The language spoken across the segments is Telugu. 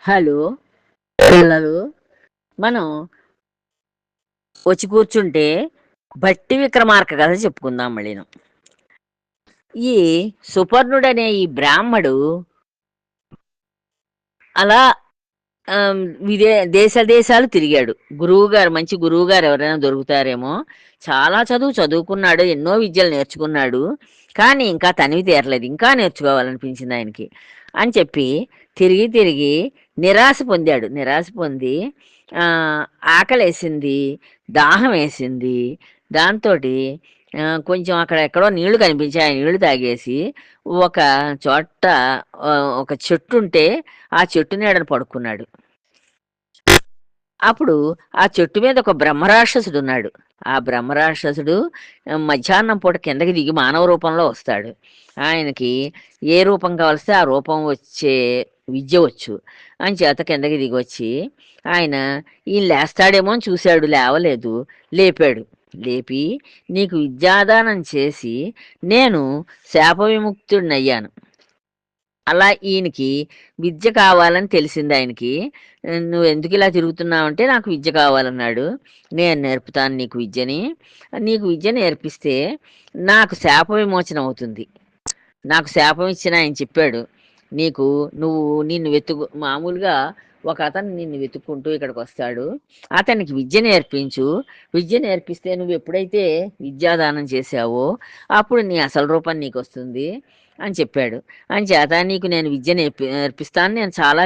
హలో పిల్లలు, మనం వచ్చి కూర్చుంటే భట్టి విక్రమార్క కథ చెప్పుకుందాం. మళ్ళీను ఈ సుపర్ణుడనే ఈ బ్రాహ్మడు అలా దేశ దేశాలు తిరిగాడు. గురువుగారు, మంచి గురువుగారు ఎవరైనా దొరుకుతారేమో. చాలా చదువుకున్నాడు, ఎన్నో విద్యలు నేర్చుకున్నాడు. కానీ ఇంకా తనివి తీరలేదు, ఇంకా నేర్చుకోవాలనిపించింది ఆయనకి అని చెప్పి తిరిగి తిరిగి నిరాశ పొందాడు. నిరాశ పొంది ఆ, ఆకలేసింది, దాహం వేసింది. దాంతో కొంచెం అక్కడ ఎక్కడో నీళ్లు కనిపించాయి. ఆ నీళ్లు తాగేసి ఒక చోట ఆ, ఒక చెట్టు ఉంటే ఆ చెట్టు నీడన పడుకున్నాడు. అప్పుడు ఆ చెట్టు మీద ఒక బ్రహ్మరాక్షసుడు ఉన్నాడు. ఆ బ్రహ్మరాక్షసుడు మధ్యాహ్నం పూట కిందకి దిగి మానవ రూపంలో వస్తాడు. ఆయనకి ఏ రూపం కావలిస్తే ఆ రూపం వచ్చే విద్య వచ్చు. అని చేత కిందకి దిగి వచ్చి ఆయన ఈయన లేస్తాడేమో అని చూశాడు, లేవలేదు. లేపాడు. లేపి, నీకు విద్యాదానం చేసి నేను శాప విముక్తుడినయ్యాను. అలా ఈయనకి విద్య కావాలని తెలిసింది ఆయనకి. నువ్వు ఎందుకు ఇలా తిరుగుతున్నావంటే, నాకు విద్య కావాలన్నాడు. నేను నేర్పుతాను నీకు విద్యని. నీకు విద్య నేర్పిస్తే నాకు శాప విమోచన అవుతుంది. నాకు శాపం ఇచ్చిన ఆయన చెప్పాడు, నీకు నువ్వు నిన్ను మామూలుగా ఒక అతను నిన్ను వెతుక్కుంటూ ఇక్కడికి వస్తాడు. అతనికి విద్య నేర్పించు. విద్య నేర్పిస్తే నువ్వు ఎప్పుడైతే విద్యాదానం చేశావో అప్పుడు నీ అసలు రూపం నీకు వస్తుంది అని చెప్పాడు. అంచేత నీకు నేను విద్య నేర్పిస్తాను. నేను చాలా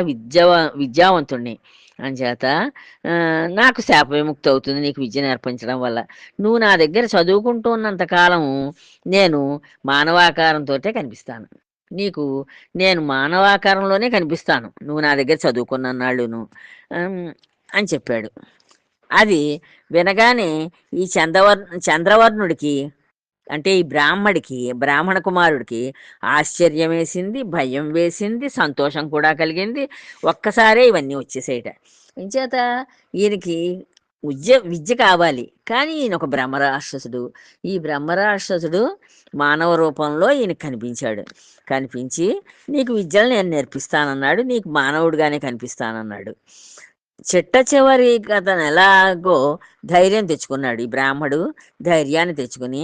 విద్యావంతుణ్ణి. అంచేత ఆ, నాకు శాప విముక్తి అవుతుంది నీకు విద్య నేర్పించడం వల్ల. నువ్వు నా దగ్గర చదువుకుంటూ ఉన్నంత కాలము నేను మానవాకారంతోటే కనిపిస్తాను నీకు. నేను మానవాకారంలోనే కనిపిస్తాను నువ్వు నా దగ్గర చదువుకున్న నాళ్ళును అని చెప్పాడు. అది వినగానే ఈ చంద్రవర్ణుడికి, అంటే ఈ బ్రాహ్మణ కుమారుడికి ఆశ్చర్యం వేసింది, భయం వేసింది, సంతోషం కూడా కలిగింది. ఒక్కసారే ఇవన్నీ వచ్చేసేయట. ఇంచేత ఈయనకి విద్య కావాలి. కానీ ఈయన ఒక బ్రహ్మరాక్షసుడు. ఈ బ్రహ్మరాక్షసుడు మానవ రూపంలో ఈయన కనిపించాడు. కనిపించి నీకు విద్యలు నేను నేర్పిస్తానన్నాడు, నీకు మానవుడిగానే కనిపిస్తానన్నాడు. చిట్ట చివరి అతను ఎలాగో ధైర్యం తెచ్చుకున్నాడు. ఈ బ్రాహ్మడు ధైర్యాన్ని తెచ్చుకుని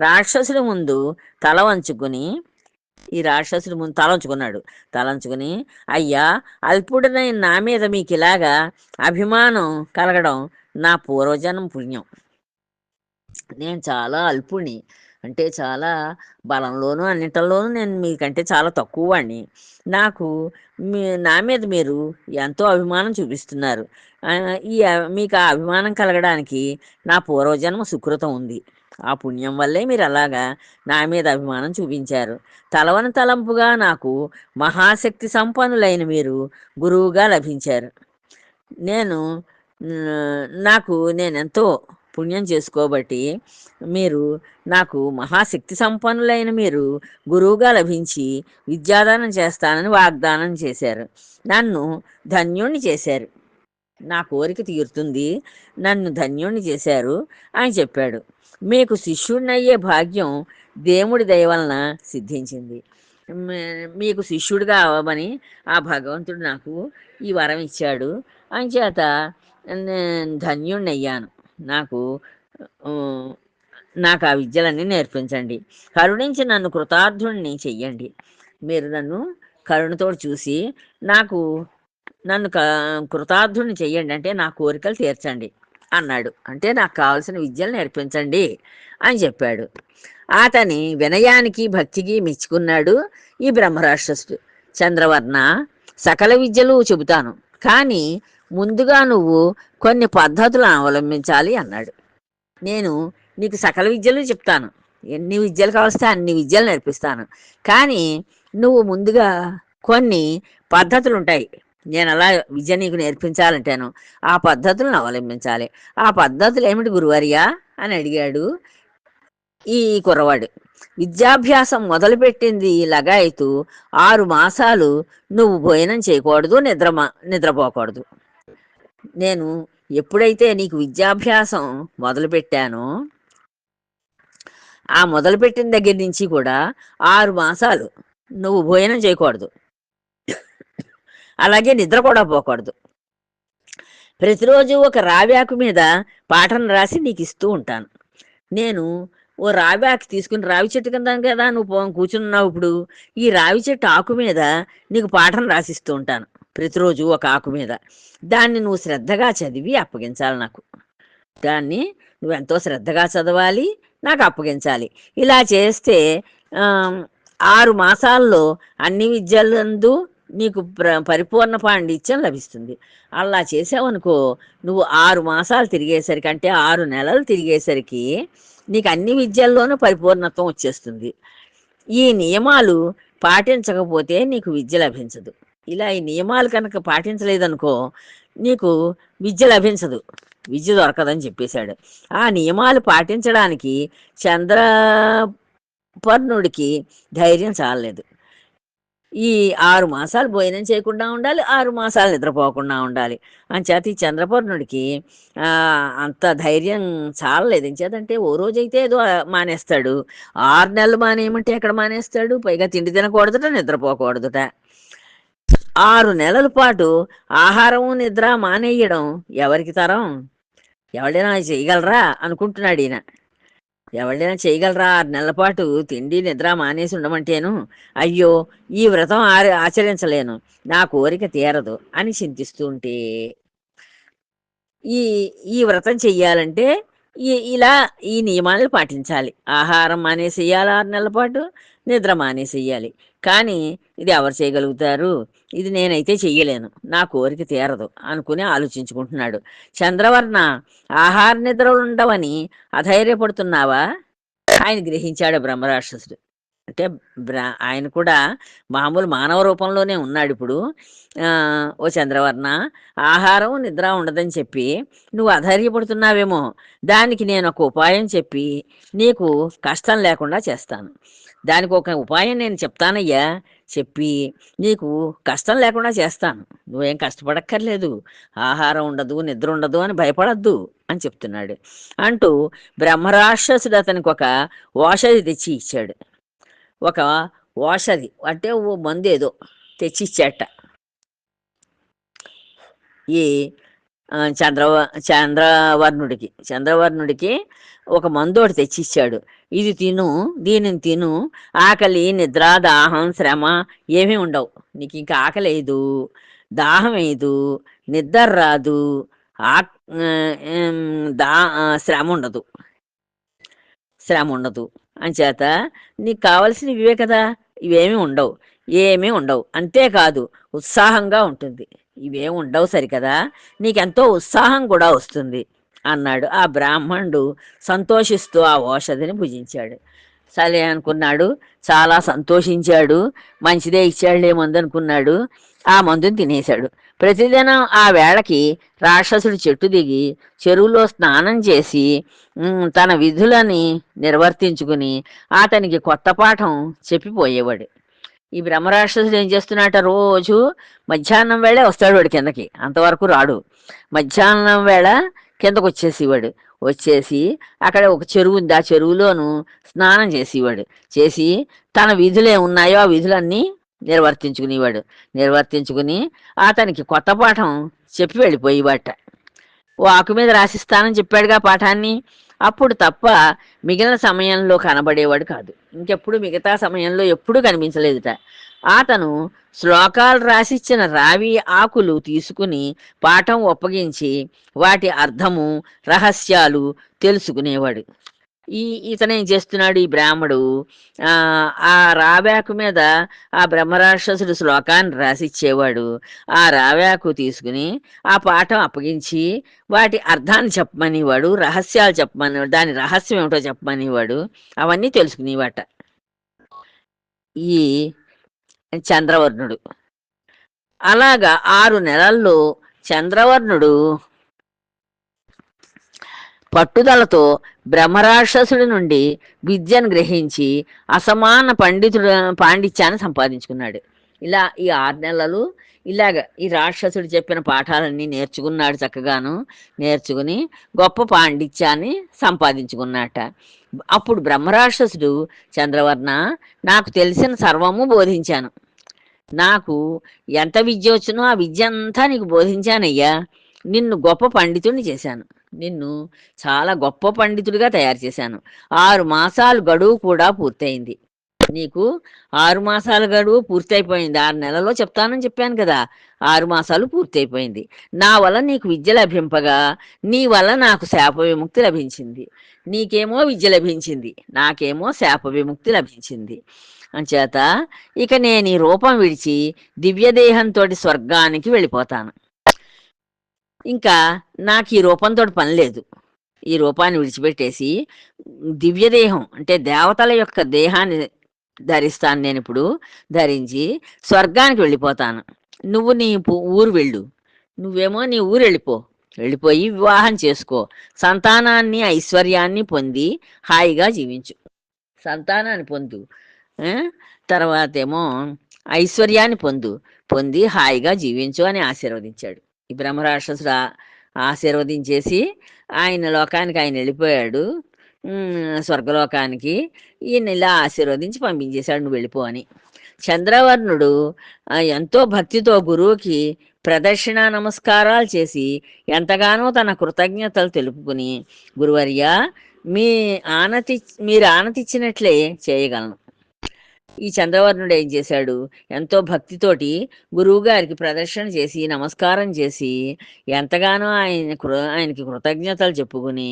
రాక్షసుడి ముందు తల వంచుకుని ఈ రాక్షసుడి ముందు తలంచుకున్నాడు. తలంచుకుని, అయ్యా, అల్పుడనైన నా మీద మీకు ఇలాగా అభిమానం కలగడం నా పూర్వజన్మ పుణ్యం. నేను చాలా అల్పుణ్ణి, అంటే చాలా బలంలోనూ అన్నింటిలోనూ నేను మీకంటే చాలా తక్కువ వాడిని. నాకు నా మీద మీరు ఎంతో అభిమానం చూపిస్తున్నారు. మీకు ఆ అభిమానం కలగడానికి నా పూర్వజన్మ సుకృతం ఉంది. ఆ పుణ్యం వల్లే మీరు అలాగా నా మీద అభిమానం చూపించారు. తలవని తలంపుగా నాకు మహాశక్తి సంపన్నులైన మీరు గురువుగా లభించారు. నేను నేనెంతో పుణ్యం చేసుకోబట్టి మీరు నాకు మహాశక్తి సంపన్నులైన మీరు గురువుగా లభించి విద్యాదానం చేస్తానని వాగ్దానం చేశారు. నన్ను ధన్యుణ్ణి చేశారు. నా కోరిక తీరుతుంది, నన్ను ధన్యుణ్ణి చేశారు అని చెప్పాడు. మీకు శిష్యుడినయ్యే భాగ్యం దేవుడి దయ వలన సిద్ధించింది. మీకు శిష్యుడిగా అవ్వమని ఆ భగవంతుడు నాకు ఈ వరం ఇచ్చాడు. అంచేత నేను ధన్యుణ్ణయ్యాను. నాకు నాకు ఆ విద్యలన్నీ నేర్పించండి. కరుణించి నన్ను కృతార్థుణ్ణి చెయ్యండి. మీరు నన్ను కరుణతో చూసి నన్ను కృతార్థుణ్ణి చెయ్యండి, అంటే నా కోరికలు తీర్చండి అన్నాడు. అంటే నాకు కావాల్సిన విద్యలు నేర్పించండి అని చెప్పాడు. అతని వినయానికి భక్తికి మెచ్చుకున్నాడు ఈ బ్రహ్మరాక్షసుడు. చంద్రవర్ణ, సకల విద్యలు చెబుతాను, కానీ ముందుగా నువ్వు కొన్ని పద్ధతులు అవలంబించాలి అన్నాడు. నేను నీకు సకల విద్యలు చెప్తాను, ఎన్ని విద్యలు కావలిస్తే అన్ని విద్యలు నేర్పిస్తాను, కానీ నువ్వు ముందుగా కొన్ని పద్ధతులు ఉంటాయి. నేను అలా విద్య నీకు నేర్పించాలంటాను, ఆ పద్ధతులను అవలంబించాలి. ఆ పద్ధతులు ఏమిటి గురువర్యా అని అడిగాడు ఈ కుర్రవాడు. విద్యాభ్యాసం మొదలుపెట్టింది లగాయతు 6 మాసాలు నువ్వు భోజనం చేయకూడదు, నిద్రపోకూడదు. నేను ఎప్పుడైతే నీకు విద్యాభ్యాసం మొదలుపెట్టానో ఆ మొదలుపెట్టిన దగ్గర నుంచి కూడా 6 మాసాలు నువ్వు భోజనం చేయకూడదు. అలాగే నిద్ర కూడా పోకూడదు. ప్రతిరోజు ఒక రావ్యాకు మీద పాఠం రాసి నీకు ఇస్తూ ఉంటాను. నేను ఓ రావి ఆకు తీసుకుని, రావి చెట్టు కింద కదా నువ్వు కూర్చున్నావు ఇప్పుడు, ఈ రావి చెట్టు ఆకు మీద నీకు పాఠం రాసిస్తూ ఉంటాను ప్రతిరోజు ఒక ఆకు మీద. దాన్ని నువ్వు శ్రద్ధగా చదివి అప్పగించాలి నాకు. దాన్ని నువ్వెంతో శ్రద్ధగా చదవాలి, నాకు అప్పగించాలి. ఇలా చేస్తే 6 మాసాల్లో అన్ని విద్యలందు నీకు పరిపూర్ణ పాండిత్యం లభిస్తుంది. అలా చేసావనుకో, నువ్వు 6 మాసాలు తిరిగేసరికి, అంటే 6 నెలలు తిరిగేసరికి నీకు అన్ని విద్యల్లోనూ పరిపూర్ణత్వం వచ్చేస్తుంది. ఈ నియమాలు పాటించకపోతే నీకు విద్య లభించదు. ఇలా ఈ నియమాలు కనుక పాటించలేదనుకో, నీకు విద్య లభించదు, విద్య దొరకదని చెప్పేశాడు. ఆ నియమాలు పాటించడానికి చంద్రపర్ణుడికి ధైర్యం చాలలేదు. ఈ 6 మాసాలు భోజనం చేయకుండా ఉండాలి, 6 మాసాలు నిద్రపోకుండా ఉండాలి. అంచేత ఈ చంద్రపర్ణుడికి అంత ధైర్యం చాలలేదు. ఎంచేతంటే ఓ రోజైతే ఏదో మానేస్తాడు, 6 నెలలు మానేయమంటే ఎక్కడ మానేస్తాడు? పైగా తిండి తినకూడదుట, నిద్రపోకూడదుట. 6 నెలల పాటు ఆహారము నిద్ర మానేయడం ఎవరికి తరం? ఎవడైనా చేయగలరా అనుకుంటున్నాడు ఈయన. ఎవరైనా చేయగలరా 6 నెలల పాటు తిండి నిద్ర మానేసి ఉండమంటేను? అయ్యో, ఈ వ్రతం ఆచరించలేను, నా కోరిక తీరదు అని చింతిస్తూ ఉంటే, ఈ ఈ వ్రతం చెయ్యాలంటే ఇలా ఈ నియమాలు పాటించాలి. ఆహారం మానేసేయాలి 6 నెలల పాటు, నిద్ర మానేసేయాలి. కానీ ఇది ఎవరు చేయగలుగుతారు? ఇది నేనైతే చెయ్యలేను, నా కోరిక తీరదు అనుకుని ఆలోచించుకుంటున్నాడు. చంద్రవర్ణ, ఆహార నిద్రలు ఉండవని అధైర్యపడుతున్నావా? ఆయన గ్రహించాడు బ్రహ్మరాక్షసుడు. అంటే ఆయన కూడా మామూలు మానవ రూపంలోనే ఉన్నాడు ఇప్పుడు. ఓ చంద్రవర్ణ, ఆహారం నిద్ర ఉండదని చెప్పి నువ్వు అధైర్యపడుతున్నావేమో. దానికి నేను ఒక ఉపాయం చెప్పి నీకు కష్టం లేకుండా చేస్తాను. దానికి ఒక ఉపాయం నేను చెప్తానయ్యా, చెప్పి నీకు కష్టం లేకుండా చేస్తాను. నువ్వేం కష్టపడక్కర్లేదు, ఆహారం ఉండదు నిద్ర ఉండదు అని భయపడద్దు అని చెప్తున్నాడు. అంటూ బ్రహ్మరాక్షసుడు అతనికి ఒక ఓషధి తెచ్చి ఇచ్చాడు. ఒక ఓషధి అంటే ఓ మందు ఏదో తెచ్చిచ్చాట. ఈ చంద్రవర్ణుడికి ఒక మందు ఒకటి తెచ్చిచ్చాడు. ఇది తిను, దీనిని తిను, ఆకలి నిద్ర దాహం శ్రమ ఏమీ ఉండవు. నీకు ఇంకా ఆకలి వేయదు, దాహం వేయదు, నిద్ర రాదు, శ్రమ ఉండదు. అంచేత నీకు కావలసినవి ఇవే కదా, ఇవేమీ ఉండవు. అంతేకాదు ఉత్సాహంగా ఉంటుంది. ఇవేమి ఉండవు సరికదా, నీకెంతో ఉత్సాహం కూడా వస్తుంది అన్నాడు. ఆ బ్రాహ్మణుడు సంతోషిస్తూ ఆ ఓషధిని భుజించాడు. సరే అనుకున్నాడు, చాలా సంతోషించాడు. మంచిదే ఇచ్చాడులే మందు అనుకున్నాడు. ఆ మందుని తినేశాడు. ప్రతిదినం ఆ వేళకి రాక్షసుడు చెట్టు దిగి చెరువులో స్నానం చేసి తన విధులని నిర్వర్తించుకుని అతనికి కొత్త పాఠం చెప్పిపోయేవాడు. ఈ బ్రహ్మరాక్షసుడు ఏం చేస్తున్నట్ట, రోజు మధ్యాహ్నం వేళే వస్తాడు వాడు కిందకి, అంతవరకు రాడు. మధ్యాహ్నం వేళ కిందకు వచ్చేసి అక్కడ ఒక చెరువు ఉంది, ఆ చెరువులోను స్నానం చేసి తన విధులు ఏమున్నాయో ఆ విధులన్నీ నిర్వర్తించుకుని అతనికి కొత్త పాఠం చెప్పి వెళ్ళిపోయేవాట. ఓ ఆకు మీద రాసిస్తానని చెప్పాడుగా పాఠాన్ని, అప్పుడు తప్ప మిగిలిన సమయంలో కనబడేవాడు కాదు. ఇంకెప్పుడు మిగతా సమయంలో ఎప్పుడూ కనిపించలేదుట. అతను శ్లోకాలు రాసిచ్చిన రావి ఆకులు తీసుకుని పాఠం ఒప్పగించి వాటి అర్థము రహస్యాలు తెలుసుకునేవాడు. ఇతనేం చేస్తున్నాడు, ఈ బ్రాహ్మడు ఆ రావాకు మీద ఆ బ్రహ్మరాక్షసుడు శ్లోకాన్ని రాసిచ్చేవాడు. ఆ రావాకు తీసుకుని ఆ పాఠం అప్పగించి వాటి అర్థాన్ని చెప్పమనేవాడు, రహస్యాలు చెప్పమనేవాడు, దాని రహస్యం ఏమిటో చెప్పమనేవాడు. అవన్నీ తెలుసుకునేవాట ఈ చంద్రవర్ణుడు. అలాగా 6 నెలల్లో చంద్రవర్ణుడు పట్టుదలతో బ్రహ్మరాక్షసుడి నుండి విద్యను గ్రహించి అసమాన పాండిత్యాన్ని సంపాదించుకున్నాడు. ఇలా ఈ 6 నెలలు ఇలాగ ఈ రాక్షసుడు చెప్పిన పాఠాలన్నీ నేర్చుకున్నాడు. చక్కగాను నేర్చుకుని గొప్ప పాండిత్యాన్ని సంపాదించుకున్నట. అప్పుడు బ్రహ్మరాక్షసుడు, చంద్రవర్ణ, నాకు తెలిసిన సర్వము బోధించాను, నాకు ఎంత విద్య వచ్చునో ఆ విద్య అంతా నీకు బోధించానయ్యా. నిన్ను గొప్ప పండితుడిని చేశాను. నిన్ను చాలా గొప్ప పండితుడిగా తయారు చేశాను. 6 మాసాలు గడువు కూడా పూర్తయింది. నీకు 6 మాసాల గడువు పూర్తయిపోయింది. 6 నెలల్లో చెప్తానని చెప్పాను కదా! 6 మాసాలు పూర్తయిపోయింది. నా వల్ల నీకు విద్య లభింపగా, నీ వల్ల నాకు శాప విముక్తి లభించింది. నీకేమో విద్య లభించింది. నాకేమో శాప విముక్తి లభించింది. అంచేత ఇక నేను ఈ రూపం విడిచి దివ్యదేహంతోటి స్వర్గానికి వెళ్ళిపోతాను. ఇంకా నాకు ఈ రూపంతోటి పని లేదు. ఈ రూపాన్ని విడిచిపెట్టేసి దివ్యదేహం అంటే దేవతల యొక్క దేహాన్ని ధరిస్తాను నేనిప్పుడు. ధరించి స్వర్గానికి వెళ్ళిపోతాను. నువ్వు నీ ఊరు వెళ్ళు. నువ్వేమో నీ ఊరు వెళ్ళిపో. వెళ్ళిపోయి వివాహం చేసుకో. సంతానాన్ని ఐశ్వర్యాన్ని పొంది హాయిగా జీవించు. సంతానాన్ని పొందు. ఆ? తర్వాతేమో ఐశ్వర్యాన్ని పొంది హాయిగా జీవించు అని ఆశీర్వదించాడు. ఈ బ్రహ్మరాక్షసుడు ఆశీర్వదించేసి ఆయన లోకానికి ఆయన వెళ్ళిపోయాడు. స్వర్గలోకానికి. ఈయన ఇలా ఆశీర్వదించి పంపించేశాడు, నువ్వు వెళ్ళిపో అని. చంద్రవర్ణుడు ఎంతో భక్తితో గురువుకి ప్రదక్షిణ నమస్కారాలు చేసి ఎంతగానో తన కృతజ్ఞతలు తెలుపుకుని, గురువర్య మీరు ఆనతిచ్చినట్లే చేయగలను. ఈ చంద్రవర్ణుడు ఏం చేశాడు, ఎంతో భక్తితోటి గురువుగారికి ప్రదర్శన చేసి నమస్కారం చేసి ఎంతగానో ఆయనకి కృతజ్ఞతలు చెప్పుకుని,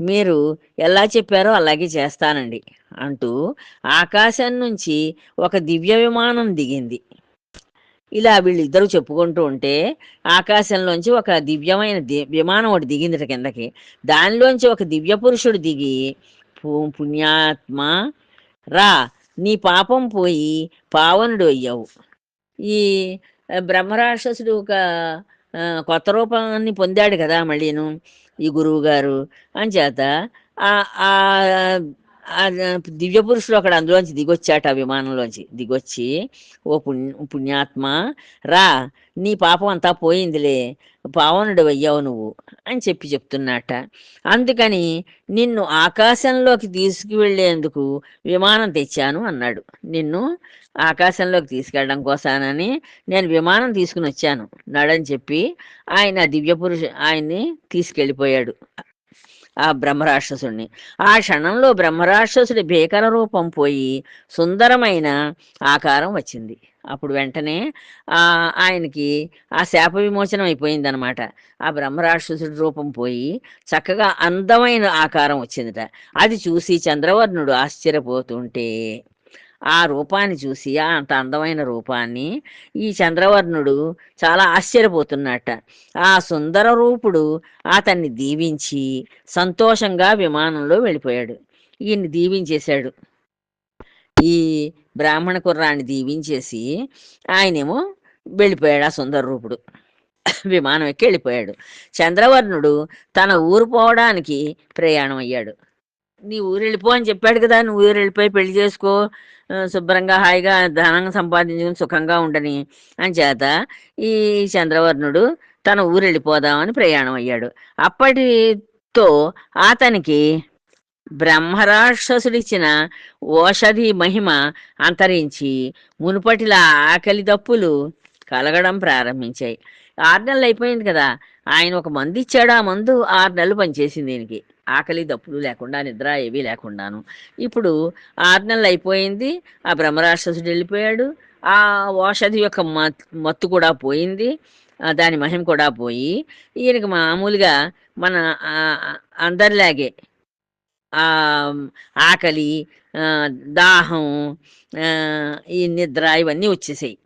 మీరు ఎలా చెప్పారో అలాగే చేస్తానండి అంటూ ఆకాశం నుంచి ఒక దివ్య విమానం దిగింది. ఇలా వీళ్ళిద్దరూ చెప్పుకుంటూ ఉంటే ఆకాశంలోంచి ఒక దివ్యమైన విమానం ఒకటి దిగిందిట కిందకి. దానిలోంచి ఒక దివ్య పురుషుడు దిగి, పుణ్యాత్మ రా, నీ పాపం పోయి పావనుడు అయ్యావు. ఈ బ్రహ్మరాక్షసుడు ఒక కొత్త రూపాన్ని పొందాడు కదా మళ్ళీను ఈ గురువు గారు. అంచేత ఆ దివ్య పురుషుడు అక్కడ అందులోంచి దిగొచ్చాట, ఆ విమానంలోంచి దిగొచ్చి, ఓ పుణ్యాత్మ రా, నీ పాపం అంతా పోయిందిలే, పావనుడు అయ్యావు నువ్వు అని చెప్తున్నట్ట. అందుకని నిన్ను ఆకాశంలోకి తీసుకువెళ్ళేందుకు విమానం తెచ్చాను అన్నాడు. నిన్ను ఆకాశంలోకి తీసుకెళ్ళడం కోసానని నేను విమానం తీసుకుని వచ్చాను నాడని చెప్పి ఆయన దివ్య ఆయన్ని తీసుకెళ్ళిపోయాడు ఆ బ్రహ్మరాక్షసుడిని. ఆ క్షణంలో బ్రహ్మరాక్షసుడి భీకర రూపం పోయి సుందరమైన ఆకారం వచ్చింది. అప్పుడు వెంటనే ఆయనకి ఆ శాప విమోచనం అయిపోయిందనమాట. ఆ బ్రహ్మరాక్షసుడి రూపం పోయి చక్కగా అందమైన ఆకారం వచ్చిందిట. అది చూసి చంద్రవర్ణుడు ఆశ్చర్యపోతుంటే, ఆ రూపాన్ని చూసి అంత అందమైన రూపాన్ని ఈ చంద్రవర్ణుడు చాలా ఆశ్చర్యపోతున్నట్ట. ఆ సుందర రూపుడు అతన్ని దీవించి సంతోషంగా విమానంలో వెళ్ళిపోయాడు. ఈయన్ని దీవించేశాడు. ఈ బ్రాహ్మణ కుర్రాన్ని దీవించేసి ఆయనేమో వెళ్ళిపోయాడు. ఆ సుందర రూపుడు విమానం ఎక్కి వెళ్ళిపోయాడు. చంద్రవర్ణుడు తన ఊరు పోవడానికి ప్రయాణం అయ్యాడు. నీ ఊరు వెళ్ళిపో అని చెప్పాడు కదా, నువ్వు ఊరు వెళ్ళిపోయి పెళ్లి చేసుకో, శుభ్రంగా హాయిగా ధనం సంపాదించుకుని సుఖంగా ఉండని అని చేత ఈ చంద్రవర్ణుడు తన ఊరు వెళ్ళిపోదామని ప్రయాణం అయ్యాడు. అప్పటితో అతనికి బ్రహ్మరాక్షసుడిచ్చిన ఓషధి మహిమ అంతరించి మునుపటిలా ఆకలి దప్పులు కలగడం ప్రారంభించాయి. 6 నెలలు అయిపోయింది కదా, ఆయన ఒక మందు ఇచ్చాడు. ఆ మందు 6 నెలలు పనిచేసింది దీనికి. ఆకలి దప్పులు లేకుండా, నిద్ర ఏవీ లేకుండాను. ఇప్పుడు 6 నెలలు అయిపోయింది. ఆ బ్రహ్మరాక్షసుడు వెళ్ళిపోయాడు. ఆ ఓషధి యొక్క మత్తు కూడా పోయింది, దాని మహిమ కూడా పోయి ఈయనకి మామూలుగా మన అందరిలాగే ఆకలి, దాహం, ఈ నిద్ర ఇవన్నీ వచ్చేసాయి.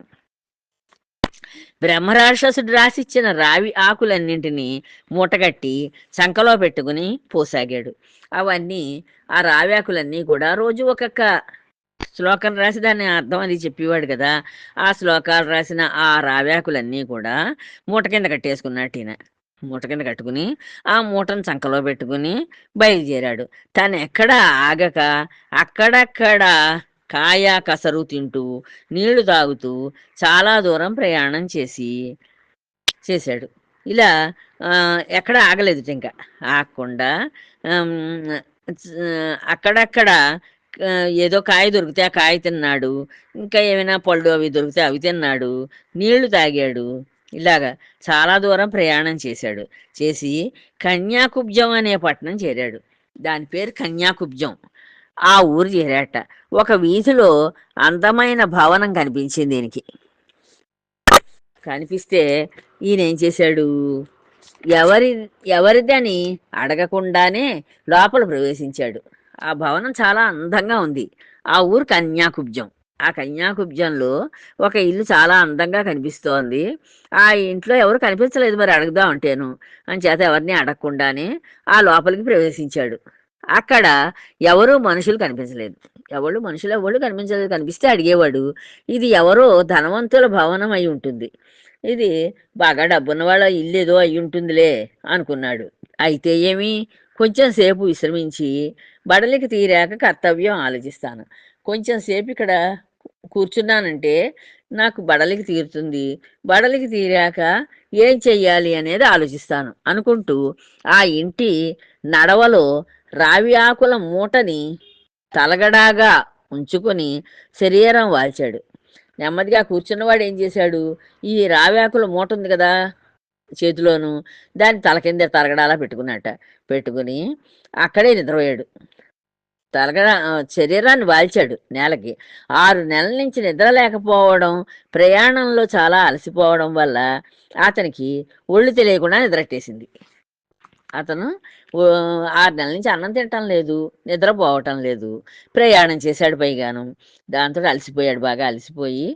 బ్రహ్మరాక్షసుడు రాసిచ్చిన రావి ఆకులన్నింటినీ మూటగట్టి చంకలో పెట్టుకుని పోసాగాడు. అవన్నీ ఆ రావి ఆకులన్నీ కూడా రోజు ఒక్కొక్క శ్లోకం రాసి దాన్ని అర్థం అది చెప్పేవాడు కదా. ఆ శ్లోకాలు రాసిన ఆ రావి ఆకులన్నీ కూడా మూట కింద కట్టేసుకున్నట్టు ఈయన. మూట కింద కట్టుకుని ఆ మూటను చంకలో పెట్టుకుని బయలుదేరాడు. తను ఎక్కడ ఆగక అక్కడక్కడ కాయ కసరు తింటూ నీళ్లు తాగుతూ చాలా దూరం ప్రయాణం చేశాడు. ఇలా ఎక్కడ ఆగలేదు. ఇంకా ఆగకుండా అక్కడక్కడ ఏదో కాయ దొరికితే ఆ కాయ తిన్నాడు. ఇంకా ఏమైనా పళ్ళు అవి దొరికితే అవి తిన్నాడు. నీళ్లు తాగాడు. ఇలాగా చాలా దూరం ప్రయాణం చేశాడు. చేసి కన్యాకుబ్జం అనే పట్టణం చేరాడు. దాని పేరు కన్యాకుబ్జం. ఆ ఊరు చేరాట. ఒక వీధిలో అందమైన భవనం కనిపించింది దీనికి. కనిపిస్తే ఈయనేం చేశాడు, ఎవరి ఎవరిదని అడగకుండానే లోపల ప్రవేశించాడు. ఆ భవనం చాలా అందంగా ఉంది. ఆ ఊరు కన్యాకుబ్జం. ఆ కన్యాకుబ్జంలో ఒక ఇల్లు చాలా అందంగా కనిపిస్తోంది. ఆ ఇంట్లో ఎవరు కనిపించలేదు, మరి అడుగుదాం అంటేను. అంచేత ఎవరిని అడగకుండానే ఆ లోపలికి ప్రవేశించాడు. అక్కడ ఎవరు మనుషులు కనిపించలేదు. ఎవళ్ళు కనిపించలేదు. కనిపిస్తే అడిగేవాడు. ఇది ఎవరో ధనవంతుల భవనం అయి ఉంటుంది. ఇది బాగా డబ్బున్న వాళ్ళ ఇల్లు ఏదో అయి ఉంటుందిలే అనుకున్నాడు. అయితే ఏమి, కొంచెం సేపు విశ్రమించి బడలికి తీరాక కర్తవ్యం ఆలోచిస్తాను. కొంచెం సేపు ఇక్కడ కూర్చున్నానంటే నాకు బడలికి తీరుతుంది. బడలికి తీరాక ఏం చెయ్యాలి అనేది ఆలోచిస్తాను అనుకుంటూ ఆ ఇంటి నడవలో రావి ఆకుల మూటని తలగడాగా ఉంచుకొని శరీరం వాల్చాడు. నెమ్మదిగా కూర్చున్నవాడు ఏం చేశాడు, ఈ రావాకుల మూట ఉంది కదా చేతిలోను, దాన్ని తల కింద తలగడాలా పెట్టుకున్నట్ట. పెట్టుకుని అక్కడే నిద్రపోయాడు. శరీరాన్ని వాల్చాడు నేలకి. 6 నెలల నుంచి నిద్ర లేకపోవడం, ప్రయాణంలో చాలా అలసిపోవడం వల్ల అతనికి ఒళ్ళు తెలియకుండా నిద్రట్టేసింది. అతను 6 నెలల నుంచి అన్నం తినటం లేదు, నిద్రపోవటం లేదు, ప్రయాణం చేశాడు పైగాను. దాంతో అలసిపోయాడు. బాగా అలసిపోయి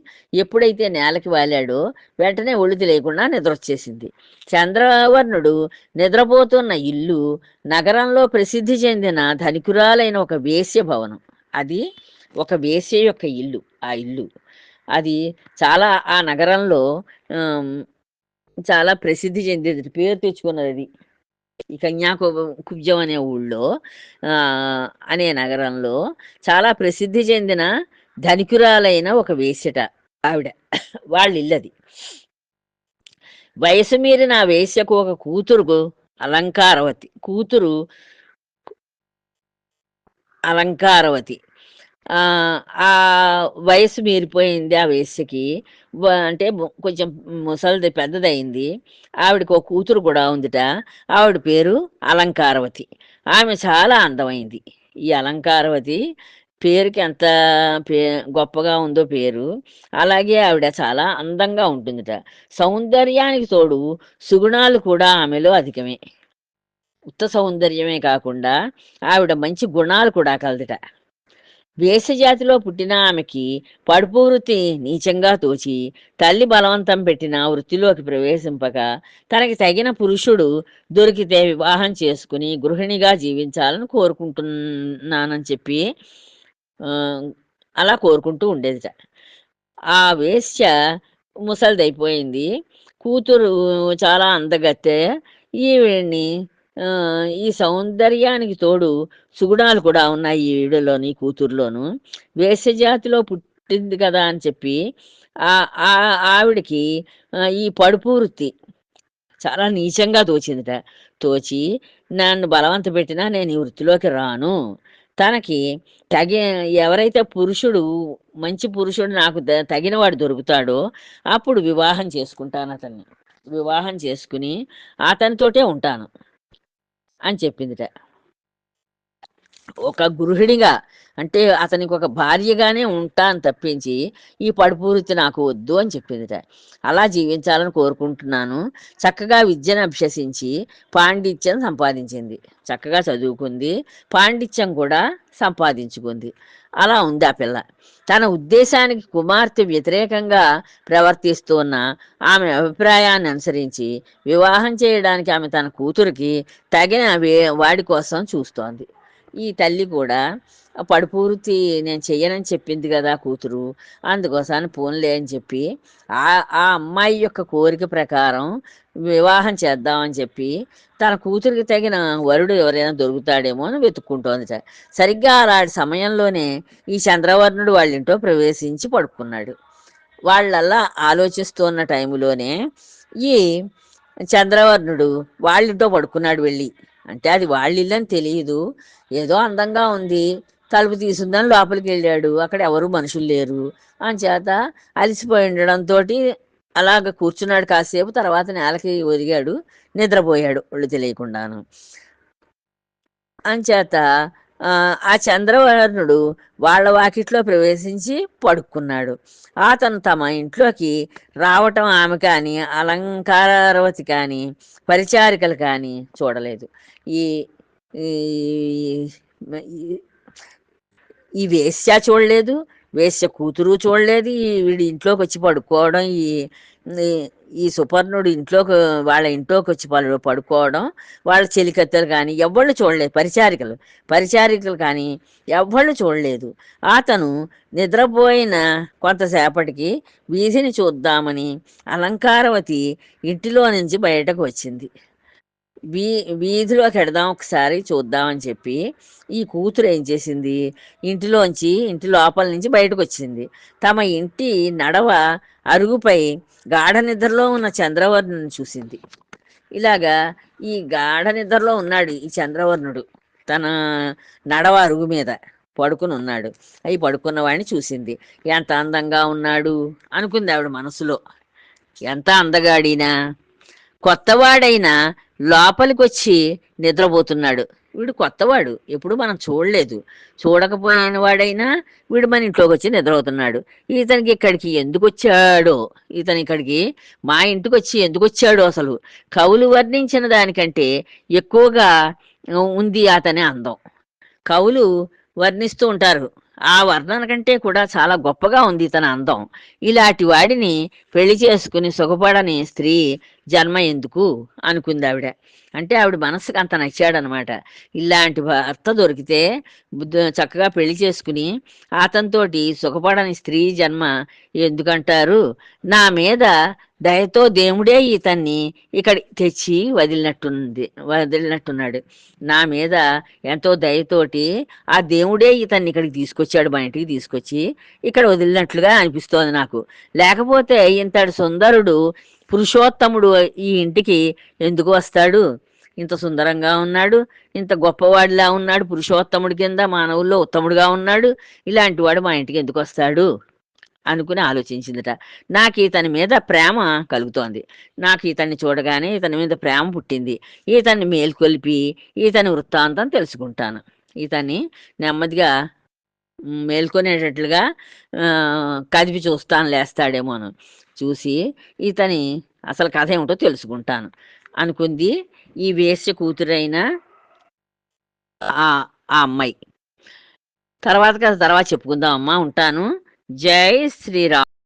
ఎప్పుడైతే నేలకి వాలాడో వెంటనే ఒళ్ళు తెలియకుండా నిద్ర వచ్చేసింది. చంద్రవర్ణుడు నిద్రపోతున్న ఇల్లు నగరంలో ప్రసిద్ధి చెందిన ధనికురాలైన ఒక వేశ్య భవనం. అది ఒక వేశ్య యొక్క ఇల్లు. ఆ ఇల్లు అది చాలా ఆ నగరంలో చాలా ప్రసిద్ధి చెందేది, పేరు తెచ్చుకున్నది. అది ఈ కన్యాకుబ్జం అనే ఊళ్ళో అనే నగరంలో చాలా ప్రసిద్ధి చెందిన ధనికురాలైన ఒక వేశ్యట ఆవిడ. వాళ్ళ ఇల్లది. వయసు మీరిన ఆ వేశ్యకు ఒక కూతురు అలంకారవతి. ఆ వయసు మీరిపోయింది ఆ వేశ్యకి. అంటే కొంచెం ముసలిది, పెద్దదయింది. ఆవిడకి ఒక కూతురు కూడా ఉందిట. ఆవిడ పేరు అలంకారవతి. ఆమె చాలా అందమైంది. ఈ అలంకారవతి పేరుకి ఎంత గొప్పగా ఉందో పేరు. అలాగే ఆవిడ చాలా అందంగా ఉంటుందిట. సౌందర్యానికి తోడు సుగుణాలు కూడా ఆమెలో అధికమే. ఉత్త సౌందర్యమే కాకుండా ఆవిడ మంచి గుణాలు కూడా కలదిట. వేశ్యజాతిలో పుట్టిన ఆమెకి పడుపు వృత్తి నీచంగా తోచి తల్లి బలవంతం పెట్టిన వృత్తిలోకి ప్రవేశింపక తనకి తగిన పురుషుడు దొరికితే వివాహం చేసుకుని గృహిణిగా జీవించాలని కోరుకుంటున్నానని చెప్పి అలా కోరుకుంటూ ఉండేదిట. ఆ వేశ్య ముసలిదైపోయింది. కూతురు చాలా అందగత్తె. ఈవిడ్ని ఈ సౌందర్యానికి తోడు సుగుణాలు కూడా ఉన్నాయి ఈవిడలోని, కూతురులోను. వేశ్యజాతిలో పుట్టింది కదా అని చెప్పి ఆవిడికి ఈ పడుపు వృత్తి చాలా నీచంగా తోచిందిట. తోచి నన్ను బలవంత పెట్టినా నేను ఈ వృత్తిలోకి రాను, తనకి ఎవరైతే పురుషుడు, మంచి పురుషుడు నాకు తగినవాడు దొరుకుతాడో అప్పుడు వివాహం చేసుకుంటాను, అతన్ని వివాహం చేసుకుని అతనితోటే ఉంటాను అని చెప్పిందిట. ఒక గృహిణిగా అంటే అతనికి ఒక భార్యగానే ఉంటాను తప్పించి ఈ పడుపూరితి నాకు వద్దు అని చెప్పిందిట. అలా జీవించాలని కోరుకుంటున్నాను. చక్కగా విద్యను అభ్యసించి పాండిత్యం సంపాదించింది. చక్కగా చదువుకుంది, పాండిత్యం కూడా సంపాదించుకుంది. అలా ఉంది ఆ పిల్ల. తన ఉద్దేశానికి కుమార్తె వ్యతిరేకంగా ప్రవర్తిస్తున్న ఆమె అభిప్రాయాన్ని అనుసరించి వివాహం చేయడానికి ఆమె తన కూతురికి తగిన వాడి కోసం చూస్తోంది. ఈ తల్లి కూడా పడుపూర్తి నేను చెయ్యనని చెప్పింది కదా కూతురు, అందుకోసాన్ని పోన్లే అని చెప్పి ఆ అమ్మాయి యొక్క కోరిక ప్రకారం వివాహం చేద్దామని చెప్పి తన కూతురికి తగిన వరుడు ఎవరైనా దొరుకుతాడేమో అని వెతుక్కుంటోంది. సరిగ్గా అలాంటి సమయంలోనే ఈ చంద్రవర్ణుడు వాళ్ళ ఇంట్లో ప్రవేశించి పడుకున్నాడు. వాళ్ళల్లా ఆలోచిస్తున్న టైంలోనే ఈ చంద్రవర్ణుడు వాళ్ళింట్లో పడుకున్నాడు వెళ్ళి. అంటే అది వాళ్ళిల్లని తెలియదు, ఏదో అందంగా ఉంది, తలుపు తీసుందని లోపలికి వెళ్ళాడు. అక్కడ ఎవరు మనుషులు లేరు. అంచేత అలిసిపోయి ఉండడంతో అలాగ కూర్చున్నాడు కాసేపు. తర్వాత నేలకి ఒరిగాడు, నిద్రపోయాడు ఒళ్ళు తెలియకుండాను. అంచేత ఆ చంద్రవర్ణుడు వాళ్ళ వాకిట్లో ప్రవేశించి పడుకున్నాడు. అతను తమ ఇంట్లోకి రావటం ఆమె కానీ, అలంకారవతి కానీ, పరిచారికలు కానీ చూడలేదు. ఈ ఈ ఈ ఈ వేశ్య చూడలేదు, వేశ్య కూతురు చూడలేదు. వీడి ఇంట్లోకి వచ్చి పడుకోవడం, ఈ ఈ సుపర్ణుడు ఇంట్లోకి, వాళ్ళ ఇంట్లోకి వచ్చి పడుకోవడం, వాళ్ళ చెలికత్తెలు కానీ ఎవ్వళ్ళు చూడలేదు. పరిచారికలు కానీ ఎవ్వళ్ళు చూడలేదు. అతను నిద్రపోయిన కొంతసేపటికి వీధిని చూద్దామని అలంకారవతి ఇంటిలో నుంచి బయటకు వచ్చింది. వీధిలోకి వెడదాం ఒకసారి చూద్దామని చెప్పి ఈ కూతురు ఏం చేసింది, ఇంటి లోపల నుంచి బయటకు వచ్చింది. తమ ఇంటి నడవ అరుగుపై గాఢ నిద్రలో ఉన్న చంద్రవర్ణుని చూసింది. ఇలాగా ఈ గాఢ నిద్రలో ఉన్నాడు ఈ చంద్రవర్ణుడు, తన నడవ అరుగు మీద పడుకుని ఉన్నాడు. అవి పడుకున్న వాడిని చూసింది. ఎంత అందంగా ఉన్నాడు అనుకుంది ఆవిడ మనసులో. ఎంత అందగాడినా, కొత్తవాడైనా లోపలికి వచ్చి నిద్రపోతున్నాడు. వీడు కొత్తవాడు, ఎప్పుడు మనం చూడలేదు. చూడకపోయిన వాడైనా వీడు మన ఇంట్లోకి వచ్చి నిద్రపోతున్నాడు. ఇతనికి ఇక్కడికి ఎందుకు వచ్చాడో, మా ఇంటికి వచ్చి ఎందుకు వచ్చాడో అసలు కవులు వర్ణించిన దానికంటే ఎక్కువగా ఉంది అతని అందం. కవులు వర్ణిస్తూ ఉంటారు, ఆ వర్ణన కంటే కూడా చాలా గొప్పగా ఉంది తన అందం. ఇలాంటి వాడిని పెళ్లి చేసుకుని సుఖపడని స్త్రీ జన్మ ఎందుకు అనుకుంది ఆవిడ. అంటే ఆవిడ మనసుకు అంత నచ్చాడనమాట. ఇలాంటి భర్త దొరికితే చక్కగా పెళ్లి చేసుకుని అతనితోటి సుఖపడని స్త్రీ జన్మ ఎందుకంటారు? నా మీద దయతో దేవుడే ఇతన్ని ఇక్కడ తెచ్చి వదిలినట్టున్నాడు. నా మీద ఎంతో దయతోటి ఆ దేవుడే ఇతన్ని ఇక్కడికి తీసుకొచ్చాడు, మా ఇంటికి తీసుకొచ్చి ఇక్కడ వదిలినట్లుగా అనిపిస్తోంది నాకు. లేకపోతే ఇంతటి సుందరుడు పురుషోత్తముడు ఈ ఇంటికి ఎందుకు వస్తాడు? ఇంత సుందరంగా ఉన్నాడు, ఇంత గొప్పవాడిలా ఉన్నాడు, పురుషోత్తముడి కింద మానవుల్లో ఉత్తముడుగా ఉన్నాడు. ఇలాంటి వాడు మా ఇంటికి ఎందుకు వస్తాడు అనుకుని ఆలోచించిందట. నాకు ఇతని మీద ప్రేమ కలుగుతోంది. నాకు ఇతన్ని చూడగానే ఇతని మీద ప్రేమ పుట్టింది. ఇతన్ని మేల్కొల్పి ఇతని వృత్తాంతం తెలుసుకుంటాను. ఇతన్ని నెమ్మదిగా మేల్కొనేటట్లుగా కదిపి చూస్తాను, లేస్తాడేమోను. చూసి ఇతని అసలు కథ ఏమిటో తెలుసుకుంటాను అనుకుంది ఈ వేశ్య కూతురైన ఆ అమ్మాయి. తర్వాత చెప్పుకుందాం అమ్మా. ఉంటాను. జై శ్రీరామ్.